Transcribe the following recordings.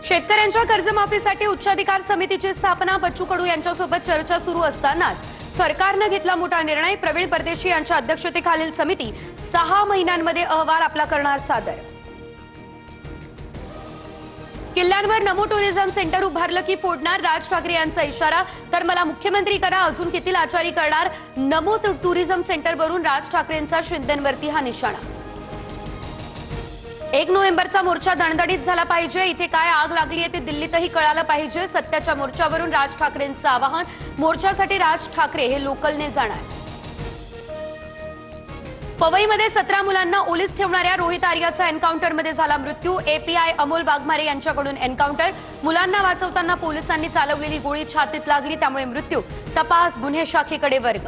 शेतकऱ्यांच्या कर्जमाफीसाठी उच्चाधिकार समितीची स्थापना, बच्चू कडू यांच्यासोबत चर्चा सुरू असतानाच सरकारने घेतला मोठा निर्णय। प्रवीण परदेशी यांच्या अध्यक्षतेखालील समिती 6 महिन्यांमध्ये अहवाल आपला करणार सादर। किल्ल्यांवर नमो टुरिझम सेंटर उभारलं की फोडणार, राज ठाकरे यांचा इशारा। तर मला मुख्यमंत्री करा, अजून किती लाचारी करणार, नमो टुरिझम सेंटरवरून राज ठाकरेंचा शिंदेंवरती हा निशाणा। 1 नोव्हेंबरचा मोर्चा दणदणीत झाला पाहिजे, इथे काय आग लागली आहे ते दिल्लीतही कळालं पाहिजे। सत्याच्या मोर्चावरून राज ठाकरेंचं आवाहन, मोर्चासाठी राज ठाकरे हे लोकलने जाणार। पवईमध्ये 17 मुलांना ओलीस ठेवणाऱ्या रोहित आर्याचा एन्काउंटरमध्ये झाला मृत्यू। एपीआय अमोल वाघमारे यांच्याकडून एन्काउंटर, मुलांना वाचवताना पोलिसांनी चालवलेली गोळी छातीत लागली, त्यामुळे मृत्यू। तपास गुन्हे शाखेकडे वर्ग।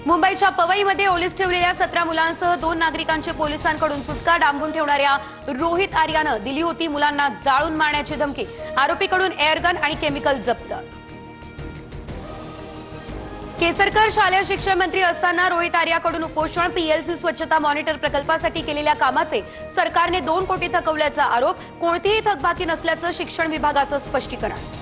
मुंबईच्या पवईमध्ये ओलीस ठेवलेल्या 17 मुलांसह 2 नागरिकांची पोलिसांकडून सुटका। डांबून ठेवणाऱ्या रोहित आर्यानं दिली होती मुलांना जाळून मारण्याची धमकी, आरोपीकडून एअरगन आणि केमिकल जप्त। केसरकर शालेय शिक्षण मंत्री असताना रोहित आर्याकडून उपोषण, पीएलसी स्वच्छता मॉनिटर प्रकल्पासाठी केलेल्या कामाचे सरकारने 2 कोटी थकवल्याचा आरोप, कोणतीही थकबाकी नसल्याचं शिक्षण विभागाचं स्पष्टीकरण।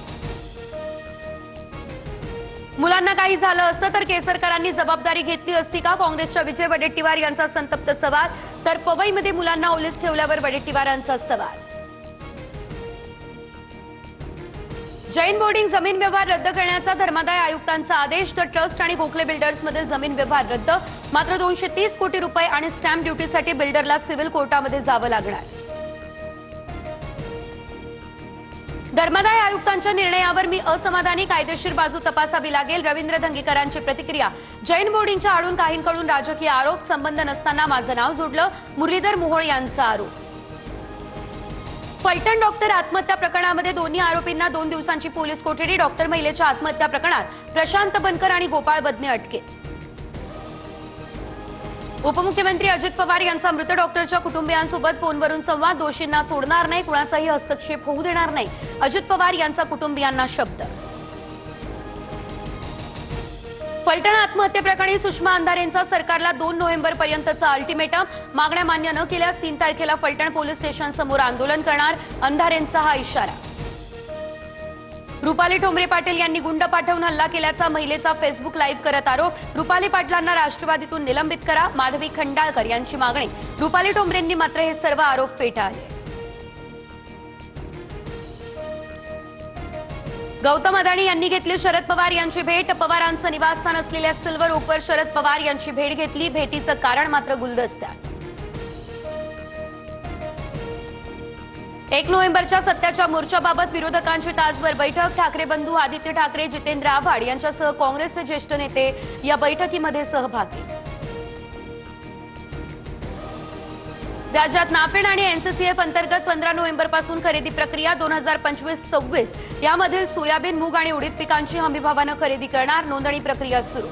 मुलांना काही झालं असतं तर केसरकरांनी जबाबदारी घेतली असती का, काँग्रेसच्या विजय वडेट्टीवार यांचा संतप्त सवाल। तर पवईमध्ये मुलांना ओलीस ठेवल्यावर वडेट्टीवारांचा सवाल। जैन बोर्डिंग जमीन व्यवहार रद्द करण्याचा धर्मादाय आयुक्तांचा आदेश। तर ट्रस्ट आणि गोखले बिल्डर्समधील जमीन व्यवहार रद्द, मात्र 230 कोटी रुपये आणि स्टॅम्प ड्युटीसाठी बिल्डरला सिव्हिल कोर्टामध्ये जावं लागणार। धर्मादाय आयुक्तांच्या निर्णयावर मी असमाधानी, कायदेशीर बाजू तपासावी लागेल। रवींद्र धंगेकरांची प्रतिक्रिया। जैन बोर्डिंगच्या आडून काहींकडून राजकीय आरोप, संबंध नसताना माझं नाव जोडलं, मुरलीधर मोहोळ यांचा आरोप। फलटण डॉक्टर आत्महत्या प्रकरणामध्ये दोन्ही आरोपींना 2 दिवसांची पोलीस कोठडी। डॉक्टर महिलेच्या आत्महत्या प्रकरणात प्रशांत बनकर आणि गोपाळ बदने अटकेत। उपमुख्यमंत्री अजित पवार यांचा मृत डॉक्टरच्या कुटुंबियांसोबत फोनवरून संवाद, दोषींना सोडणार नाही, कुणाचाही हस्तक्षेप होऊ देणार नाही, अजित पवार यांचा कुटुंबियांना शब्द। फलटण आत्महत्येप्रकरणी सुषमा अंधारेंचा सरकारला 2 नोव्हेंबरपर्यंतचा अल्टिमेटम, मागण्या मान्य न केल्यास 3 तारखेला फलटण पोलीस स्टेशन समोर आंदोलन करणार, अंधारेंचा हा इशारा। रुपाली ठोंबरे पाटील यांनी गुंड पाठवून हल्ला केल्याचा महिलेचा फेसबुक लाईव्ह करत आरोप, रुपाली पाटलांना राष्ट्रवादीतून निलंबित करा, माधवी खंडाळकर यांची मागणी। रुपाली ठोंबरेंनी मात्र हे सर्व आरोप फेटाळले। गौतम अदाणी यांनी घेतली शरद पवार यांची भेट, पवारांचं निवासस्थान असलेल्या सिल्वर ओकवर शरद पवार यांची भेट घेतली, भेटीचं कारण मात्र गुलदस्त्यात। 1 नोव्हेंबरच्या सत्याच्या मोर्चाबाबत विरोधकांची तासभर बैठक, ठाकरे बंधू आदित्य ठाकरे, जितेंद्र आव्हाड यांच्यासह काँग्रेसचे ज्येष्ठ नेते या बैठकीमध्ये सहभागी। राज्यात नाफेड आणि एनसीसीएफ अंतर्गत 15 नोव्हेंबरपासून खरेदी प्रक्रिया, 2025-26 यामधील सोयाबीन, मूग आणि उडीद पिकांची हमीभावानं खरेदी करणार, नोंदणी प्रक्रिया सुरू।